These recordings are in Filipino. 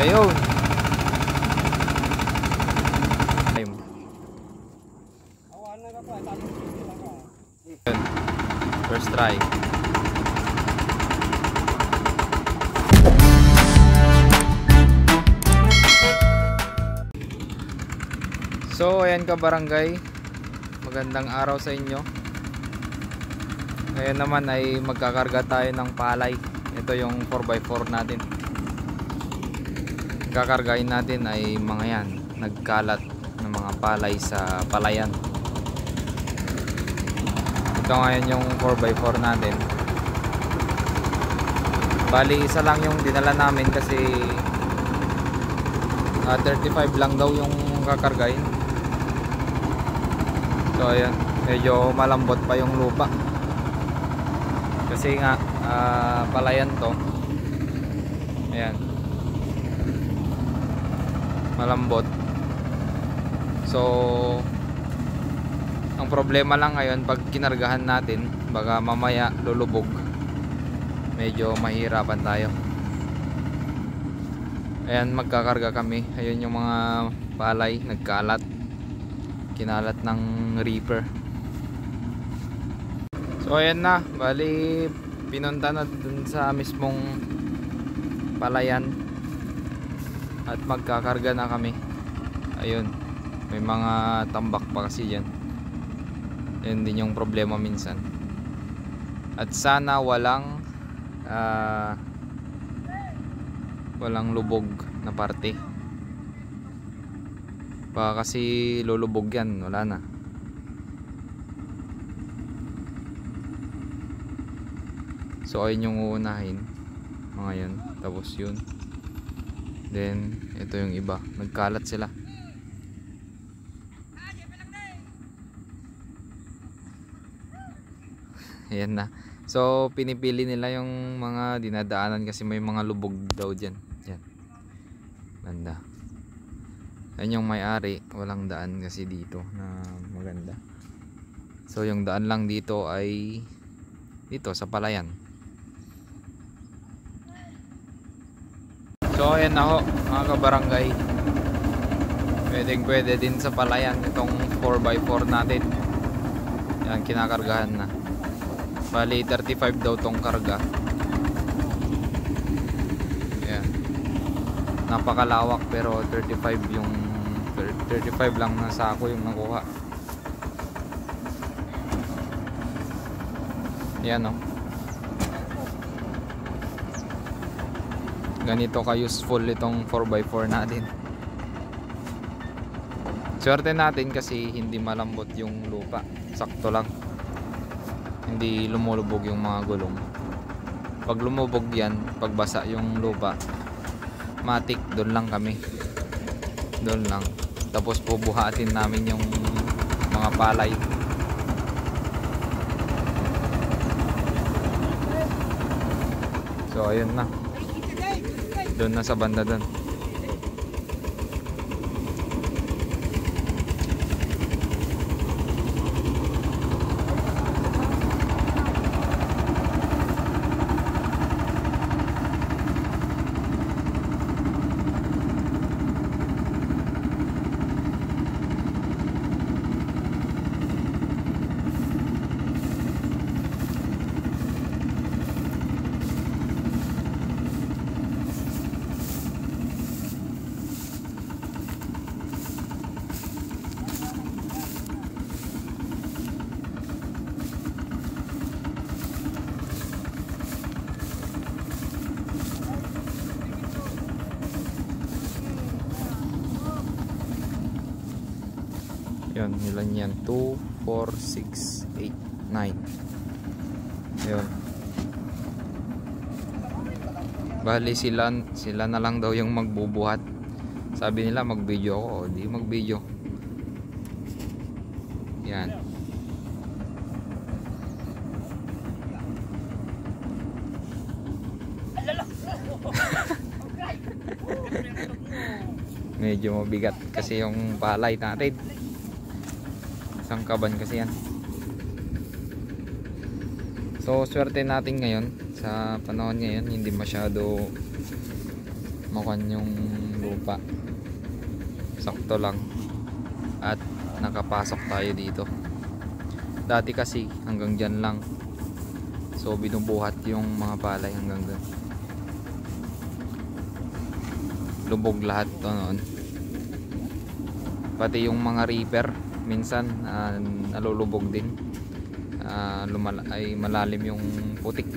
Ayun. First try. So ayan ka barangay, magandang araw sa inyo. Ngayon naman ay magkakarga tayo ng palay. Ito yung 4x4 natin. Kakargain natin ay mga yan, nagkalat ng mga palay sa palayan. Ito ngayon yung 4x4 natin. Bali isa lang yung dinala namin kasi 35 lang daw yung kakargain. So ayan, medyo malambot pa yung lupa kasi nga palayan to. Ayan, malambot. So ang problema lang ngayon, pag kinargahan natin baka mamaya lulubog, medyo mahirapan tayo. Ayan, magkakarga kami. Ayun yung mga palay nagkalat, kinalat ng reaper. So ayan na, bali pinunta na dun sa mismong palayan at magkakarga na kami. Ayun, may mga tambak pa kasi dyan. Yun din yung problema minsan. At sana walang lubog na parte. Baka kasi lulubog yan, wala na. So ayun yung uunahin, mga yan. Tapos yun, then ito yung iba, nagkalat sila. Ayan na. So pinipili nila yung mga dinadaanan kasi may mga lubog daw dyan. Yan, banda. Ayan yung may-ari, walang daan kasi dito na maganda. So yung daan lang dito ay dito sa palayan. So ayan na ho mga kabarangay, pwede din sa palayan itong 4x4 natin. Yan, kinakargahan na. Bali 35 daw tong karga. Ayan, napakalawak pero 35 lang na sako yung nakuha. Yan o, ganito ka useful itong 4x4 natin. Swerte natin kasi hindi malambot yung lupa, sakto lang, hindi lumulubog yung mga gulong. Pag lumubog yan, pagbasa yung lupa, matik, doon lang kami, doon lang. Tapos pubuhatin namin yung mga palay. So ayun na, doon na sa banda doon. Yun, ilan yan? 2, 4, 6, 8, 9. Yun. Bali sila na lang daw yung magbubuhat. Sabi nila mag-video ako, o di mag-video. Yan. Medyo mabigat kasi yung palay natin. Isang kaban kasi yan. So swerte natin ngayon, sa panahon ngayon hindi masyado Mukhang yung lupa sakto lang at nakapasok tayo dito. Dati kasi hanggang dyan lang, so binubuhat yung mga palay hanggang dyan. Lubog lahat to noon, pati yung mga reaper minsan nalulubog din. Ay malalim yung putik,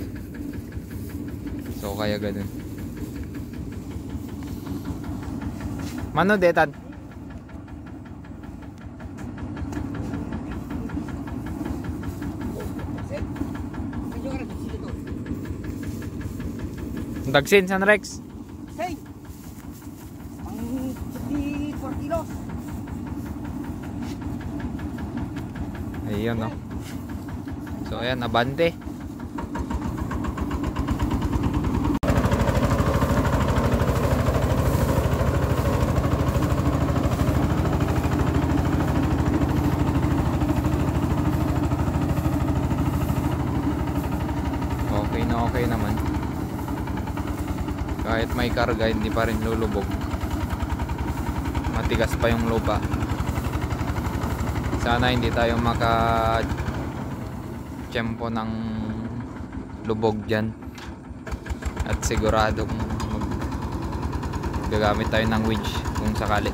so kaya ganun. Mano detan dagsin San Rex. Hey! Ang di 4 kilos. Ayun, no. So ayan, abante. Okay naman. Kahit may karga, hindi pa rin lulubog. Matigas pa yung lupa. Sana hindi tayo maka-tiyempo ng lubog dyan. At siguradong gagamit tayo ng winch kung sakali.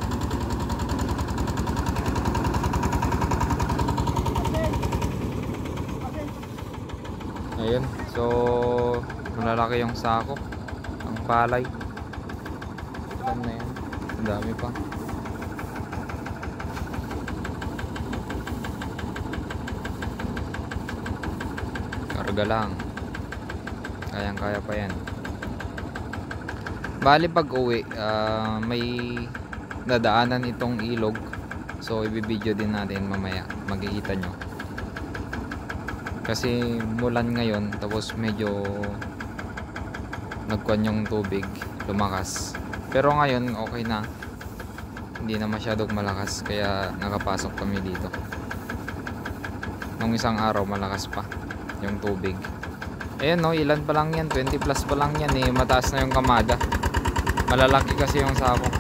Ayun, so malalaki yung sako, ang palay. Ilan na yan? Ang dami pa. Karga lang, kayang kaya pa yan. Bali pag uwi, may dadaanan itong ilog, so ibibideo din natin mamaya, makikita nyo. Kasi mulan ngayon, tapos medyo nagkuhan yung tubig, lumakas. Pero ngayon okay na, hindi na masyadong malakas, kaya nakapasok kami dito. Nung isang araw malakas pa yung tubig. Ayan, no, ilan pa lang yan, 20 plus pa lang yan eh, mataas na yung kamada. Malalaki kasi yung sako.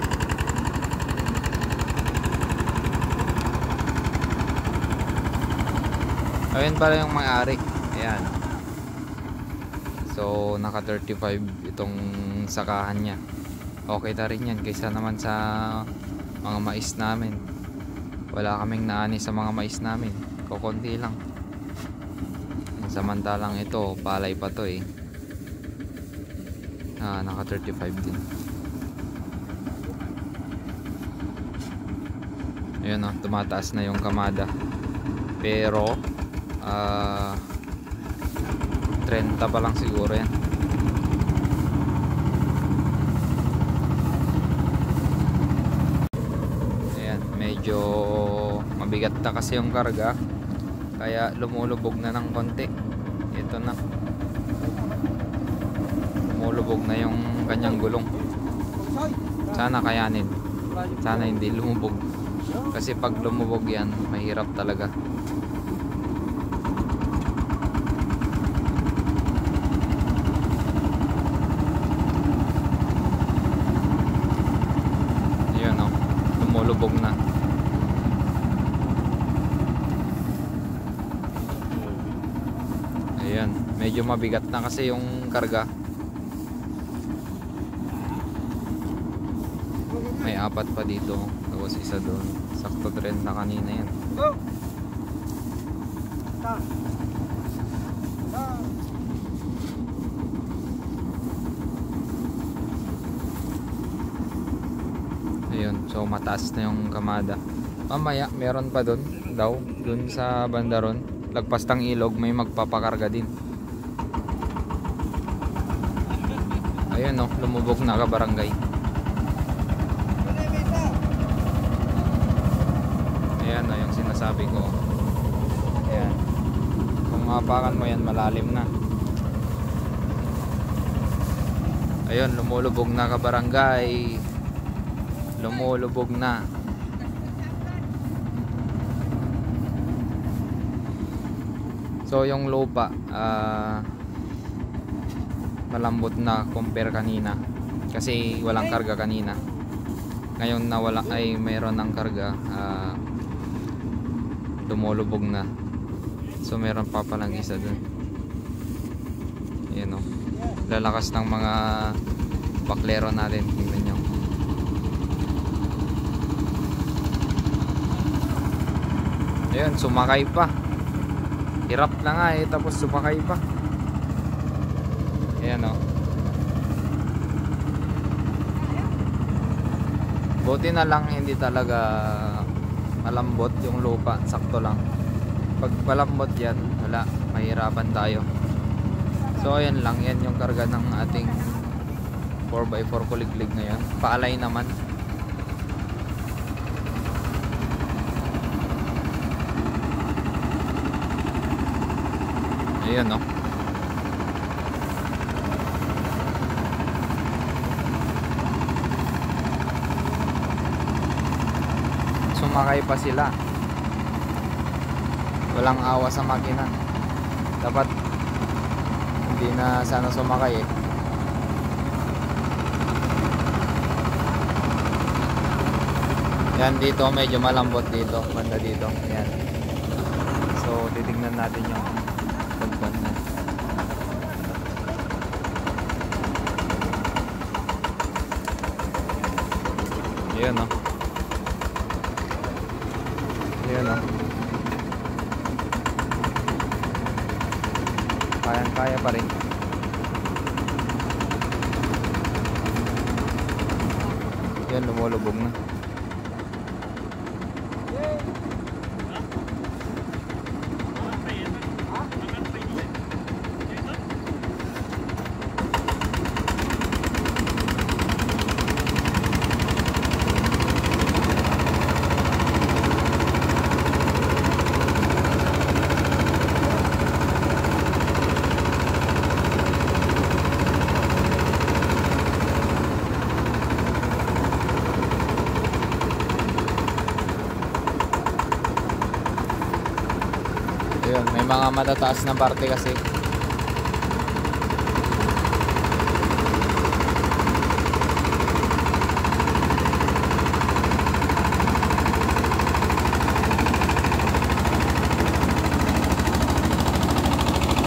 Ayun pala yung may-ari. Ayan. So naka 35 itong sakahan niya. Okay na rin yan kaysa naman sa mga mais namin. Wala kaming naani sa mga mais namin, kukunti lang. Samantalang ito palay pa to eh. Naka 35 din. Ayun, oh, tumataas na yung kamada. Pero 30 pa lang siguro yan. Ayan, medyo mabigat na kasi yung karga, kaya lumulubog na ng konti. Ito na, lumulubog na yung kanyang gulong. Sana kayanin, sana hindi lumubog, kasi pag lumubog yan mahirap talaga. Lumulubog na. Ayan, medyo mabigat na kasi yung karga. May 4 pa dito, tapos isa doon. Sakto 30 na kanina yan. Ayun, so mataas na yung kamada. Mamaya meron pa doon daw, doon sa banda ron, lagpas ng ilog, may magpapakarga din. Ayun, no, lumubog na kabarangay. Ayan, no, yung sinasabi ko. Ayan, kung mapakan mo yan, malalim na. Ayun, lumulubog na kabarangay. Lumulubog na. So yung lupa malambot na compare kanina. Kasi walang karga kanina. Ngayon na wala ay mayroon ng karga, lumulubog na. So meron pa palang isa dun. Ayan o. Lalakas ng mga baklero natin. Tingnan nyo. Ayan, sumakay pa. Hirap na nga eh, tapos sumakay pa. Ayan o. Buti na lang hindi talaga malambot yung lupa, sakto lang. Pag malambot yan, wala, mahirapan tayo. So ayan lang, yan yung karga ng ating 4x4 kuliglig ngayon. Paalay naman. Ayun no. Sumakay pa sila. Walang awa sa makina. Dapat hindi na sana sumakay eh. Yan dito, medyo malambot dito, banda dito. Yan. So titignan natin yung pagkuhan na. Ayan o. Ayan o. Kaya pa rin. Yan, lumulubog na. Ayun, may mga matataas na parte kasi.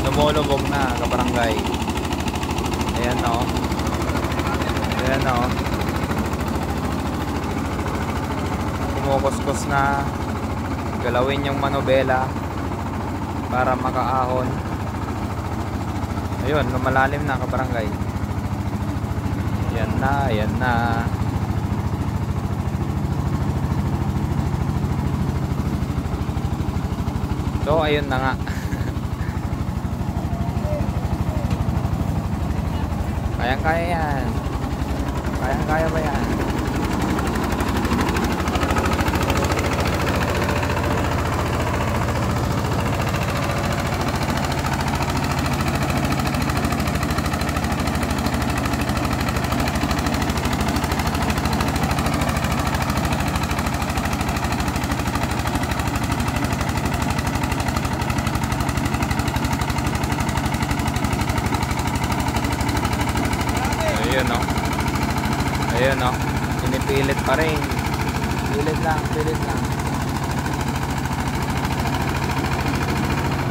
Lumulubog na, kabarangay. Ayan o. Ayan o. Kumukuskus na. Galawin yung manobela para makaahon. Ayun, lumalalim na, kabarangay. Yan na, yan na. So ayun na nga. Kaya yan. Kaya ba yan? Ayun no. Ayun no. Pinipilit pa rin. Pilit lang, pilit lang.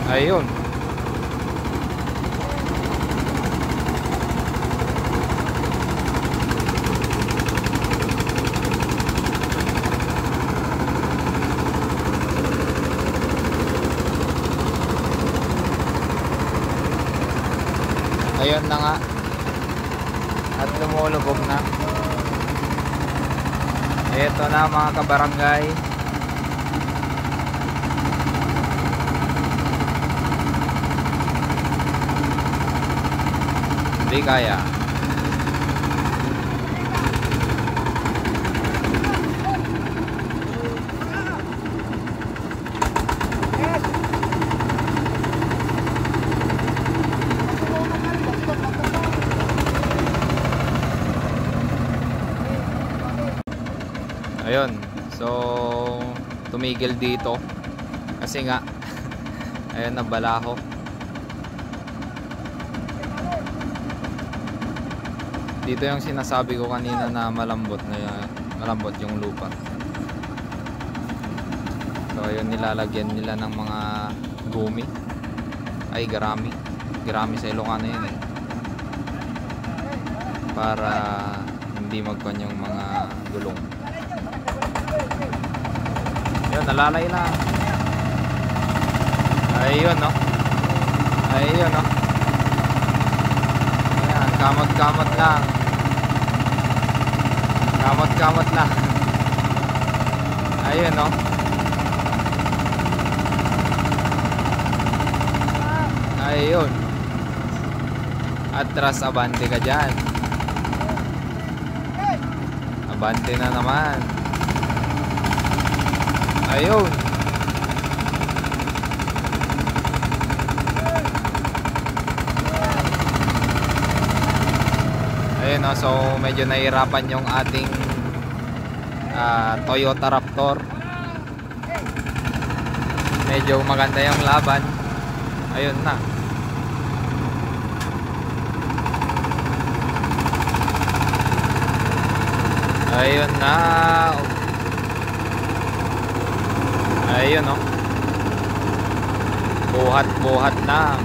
Ayun. Ayun na nga. At lumulubog na. Ito na mga kabarangay. Hindi kaya. Ayun, so tumigil dito kasi nga ayun na balaho. Dito yung sinasabi ko kanina na malambot yung lupa. So yun, nilalagyan nila ng mga gumi. Ay, garami. Garami sa Ilocano yun eh. Para hindi magkuhan yung mga gulong. Yun, nalalay lang. Ayun, no? Ayun, no? Ayan, kamot-kamot lang. Kamot-kamot lang. Ayun, no? Ayun. Atras, abante ka dyan. Abante na naman. Ayun. Ayun, no? So medyo nahihirapan yung ating Toyota Raptor. Medyo maganda yung laban. Ayun na. Ayun na. Ayun, no? Buhat-buhat na.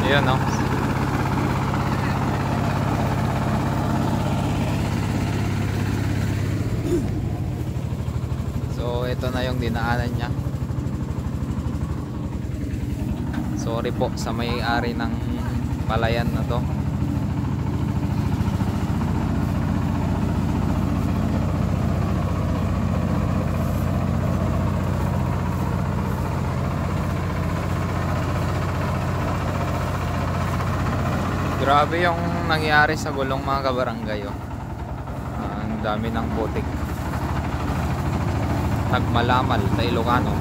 Ayun, no? So ito na yung dinaanan niya. Sorry po sa may-ari ng palayan na to. Grabe yung nangyari sa gulong, mga kabarangay, oh. Ang dami ng putik. Nagmalamal sa Ilocano.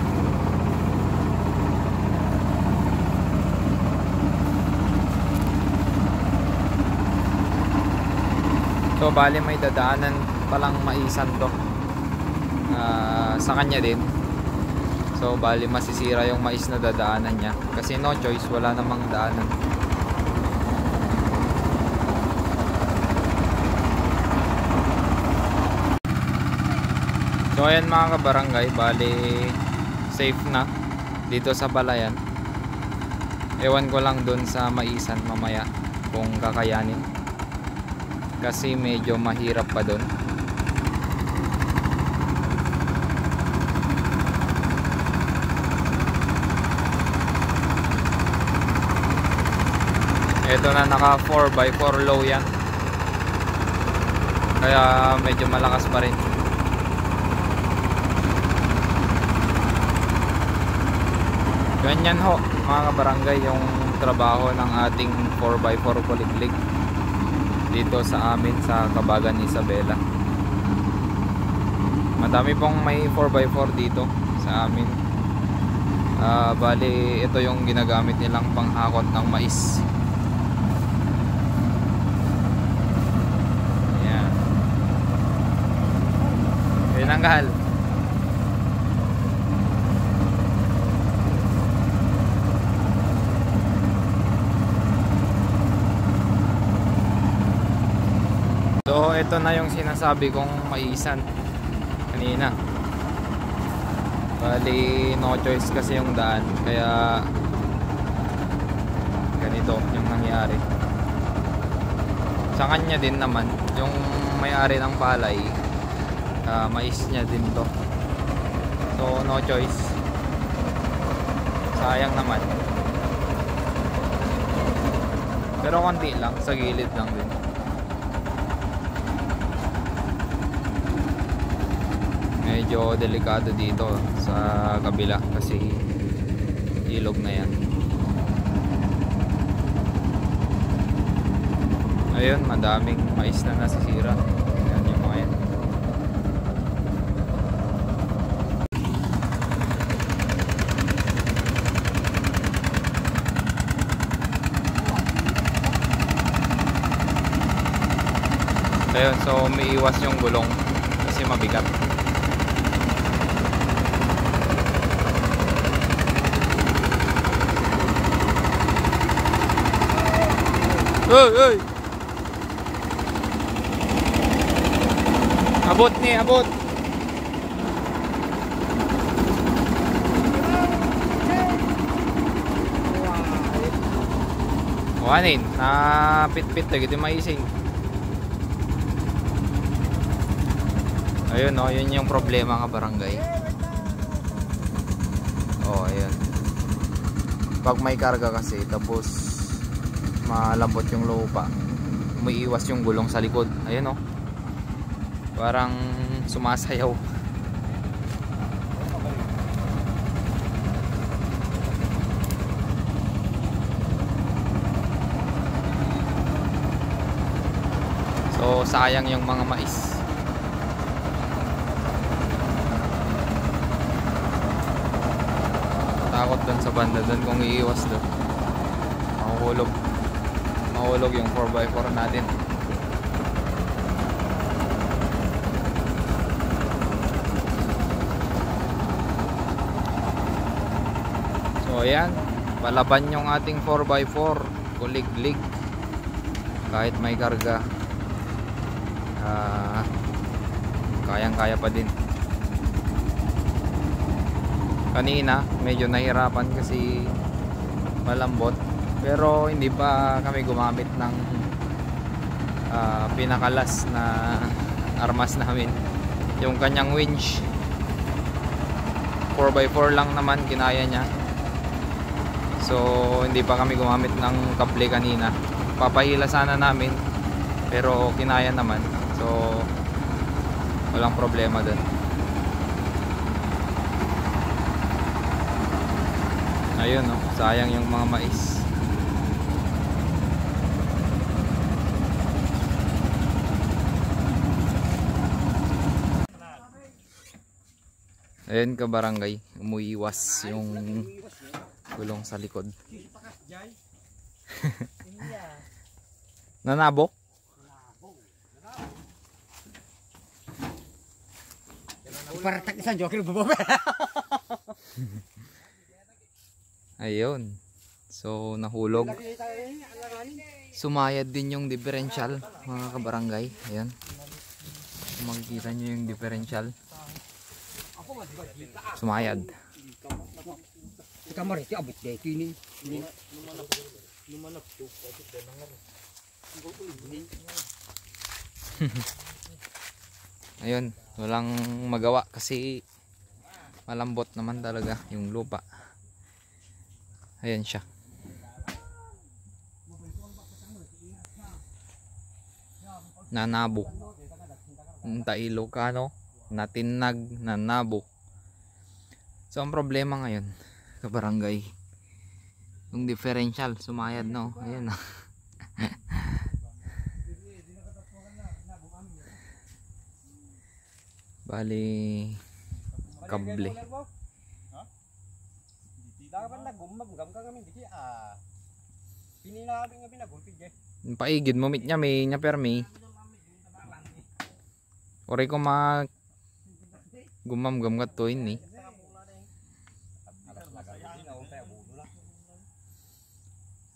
So bali may dadaanan palang maisan to sa kanya din. So bali masisira yung mais na dadaanan niya kasi no choice, wala namang daanan. So ayan mga kabarangay, bali safe na dito sa palayan. Ewan ko lang dun sa maisan mamaya kung kakayanin. Kasi medyo mahirap pa doon. Ito na, naka 4x4 low yan. Kaya medyo malakas pa rin. Ganyan ho mga kabarangay yung trabaho ng ating 4x4 kuliglig dito sa amin sa Kabagan Isabela. Madami pong may 4x4 dito sa amin. Bali ito yung ginagamit nilang panghakot ng mais. Ayan. Pinanggal. So ito na yung sinasabi kong maisan kanina. Bali no choice kasi yung daan, kaya ganito yung nangyari. Sa kanya din naman, yung may-ari ng palay, mais niya din to. So no choice. Sayang naman. Pero konti lang, sa gilid lang din. Medyo delikado dito sa kabila kasi ilog na yan. Ayun, madaming mais na nasisira. Yan yung mga yan. Ayun, so umiiwas yung gulong kasi mabigat. Oy, oy. Abot ni, abot. Wanin, na pit-pit lagi ito maising. Ayun o, yun yung problema nga barangay. Oh, ayun. Pag may karga kasi, tapos malambot yung lupa, umiiwas yung gulong sa likod. Ayun o, parang sumasayaw. So sayang yung mga mais. Takot dun sa banda dun kung iiwas dun. Mahulog yung 4x4 natin. So ayan, palaban yung ating 4x4, kulig-lig kahit may karga. Kayang-kaya pa din. Kanina medyo nahirapan kasi malambot, pero hindi pa kami gumamit ng pinakalas na armas namin, yung kanyang winch. 4x4 lang naman kinaya niya, so hindi pa kami gumamit ng kable kanina. Papahila sana namin pero kinaya naman, so walang problema dun. Ayun oh, sayang yung mga mais. Ayun ka barangay, umuiwas yung gulong sa likod. Nanabok? Para tak isang joker bubaba. Ayun. So nahulog. Sumayad din yung differential, mga kabarangay. Ayun. Kung makikita nyo yung differential, sumayad. Kamar itu abot deh ini. Ayun, walang magawa kasi malambot naman talaga yung lupa. Ayan siya. Nanabo. Tailocano, natinag, nanabo. So ang problema ngayon, kabarangay, yung differential sumayad, no? Ayan na. Bali kable. Paigid mo mit niya may nya permi. Ore ko ma gumam-gam kat to ini.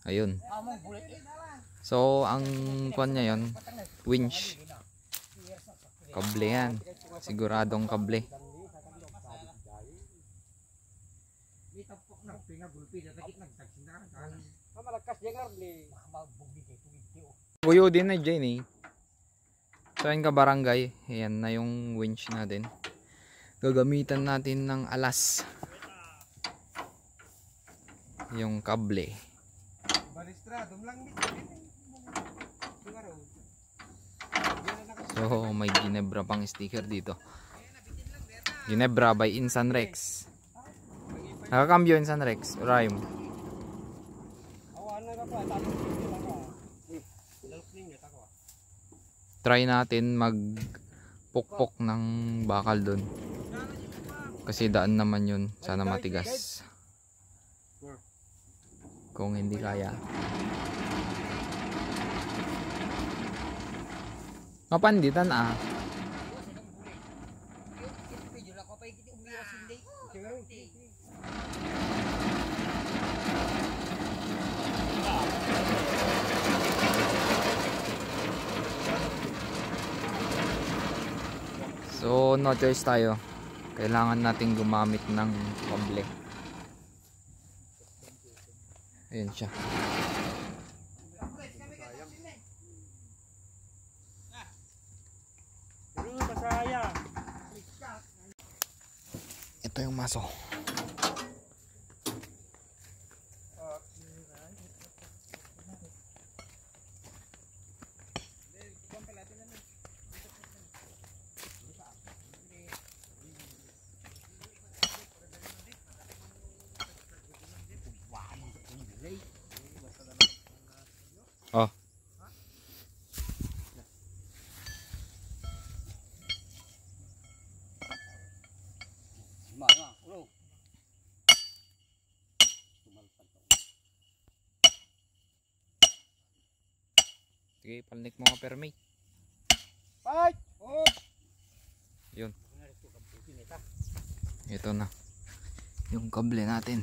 Ayun. So ang kuan niya yon, winch. Kable yan. Siguradong kable. Buyo din na dyan eh. So yan ka barangay. Ayan na yung winch natin. Gagamitan natin ng alas yung kable. So may Ginebra pang sticker dito. Ginebra by Insan Rex. Nakakambyo Insan Rex, Rhyme. Try natin mag pukpok ng bakal doon. Kasi daan naman yun, sana matigas. Kung hindi kaya. Mapanditan ah. So no choice tayo. Kailangan nating gumamit ng kable. Ayun siya. Ito yung maso. Oh. Sige, palnik mo nga permit. Bye! Oh! Yun. Ito na. Yung kable natin.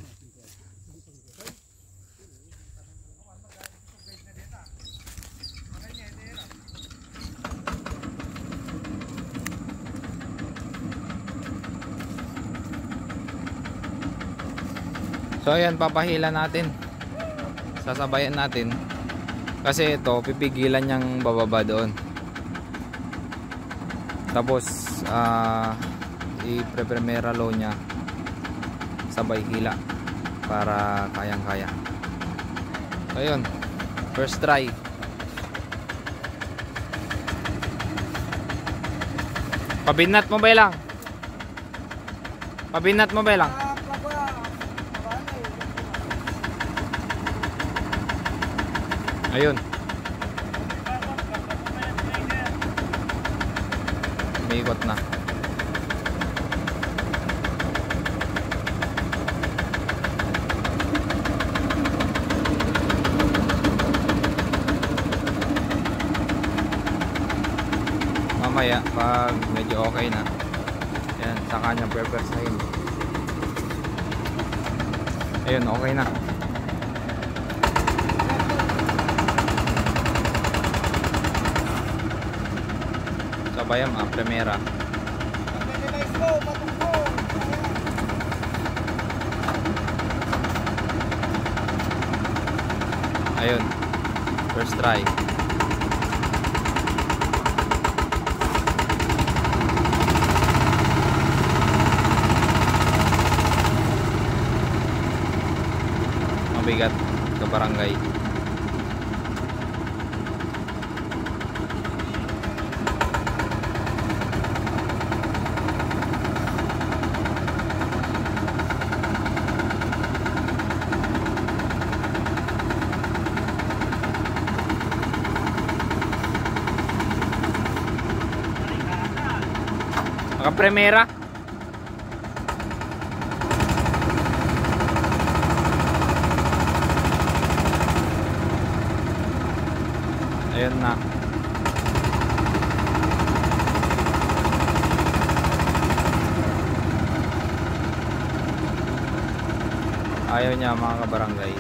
So ayan, papahila natin. Sasabayan natin. Kasi ito, pipigilan niyang bababa doon. Tapos i-primera low niya. Sabay hila para kayang-kaya. So ayun, first try. Pabinat mo ba lang? Pabinat mo ba lang? Ayun. Umiikot na. Mamaya pag medyo okay na, yan, saka niya purpersahin. Ayun, okay na. Sabayam primera. Ayun, first try. Mabigat ke barangay. Naka-primera. Ayun na. Ayaw niya mga kabarangay.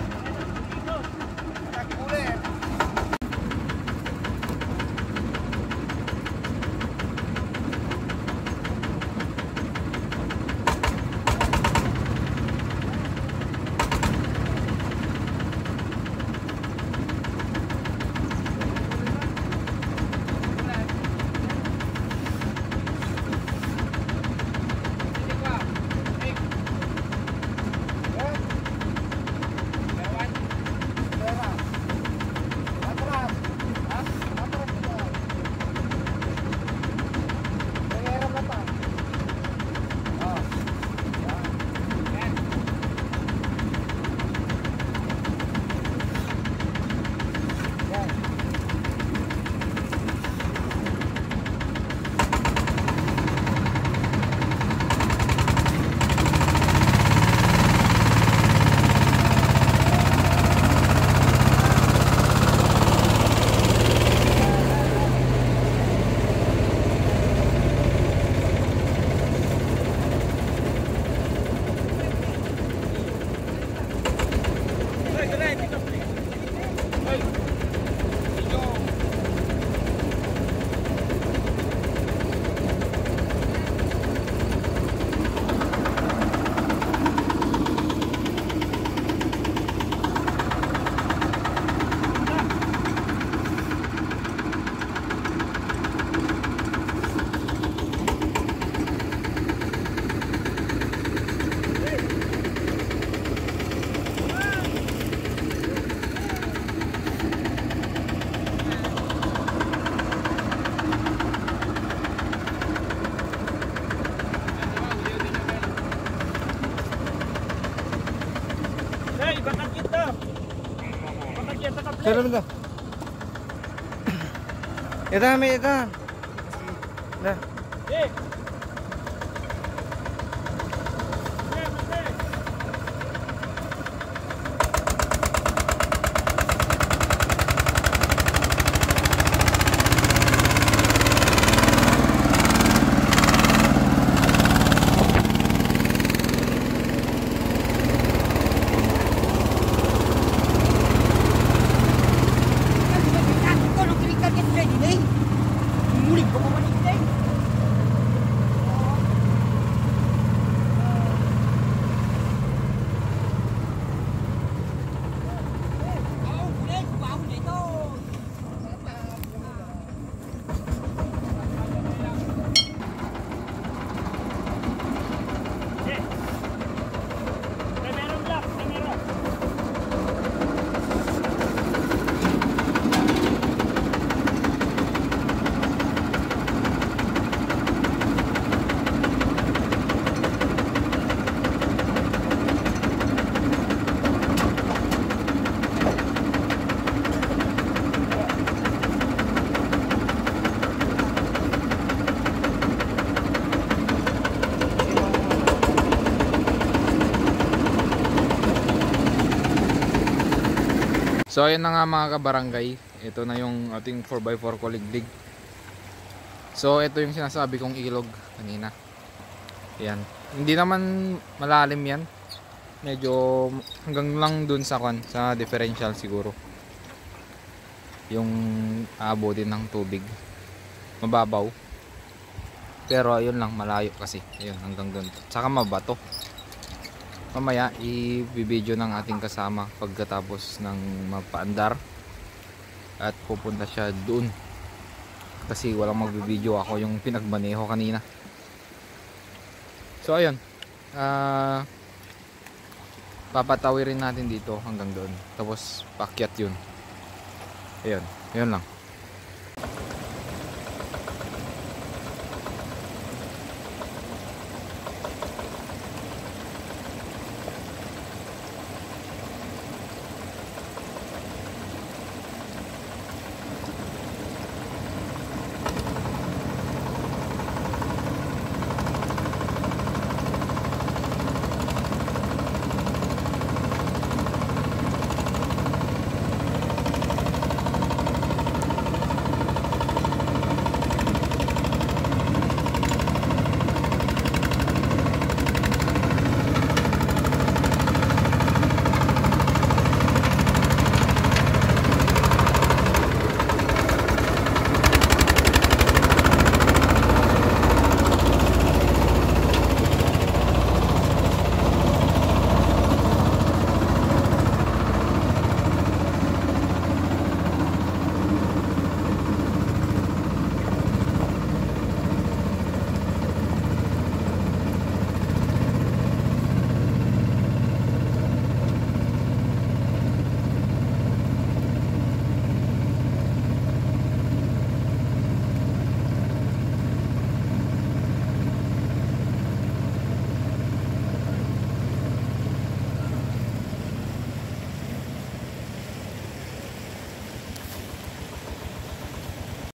Sino ba? Ito may ito. Nah. So ayun na nga mga kabarangay, ito na yung ating 4x4 kuliglig. So ito yung sinasabi kong ilog kanina. Ayan, hindi naman malalim yan, medyo hanggang lang dun sa differential siguro yung aabutin ng tubig, mababaw. Pero ayun lang, malayo kasi, ayun hanggang dun, saka mabato. Mamaya i-video ng ating kasama pagkatapos ng mapaandar at pupunta siya doon kasi walang magbibideo, ako yung pinagmaneho kanina. So ayun, papatawirin natin dito hanggang doon, tapos paakyat yun. Ayun, ayun lang.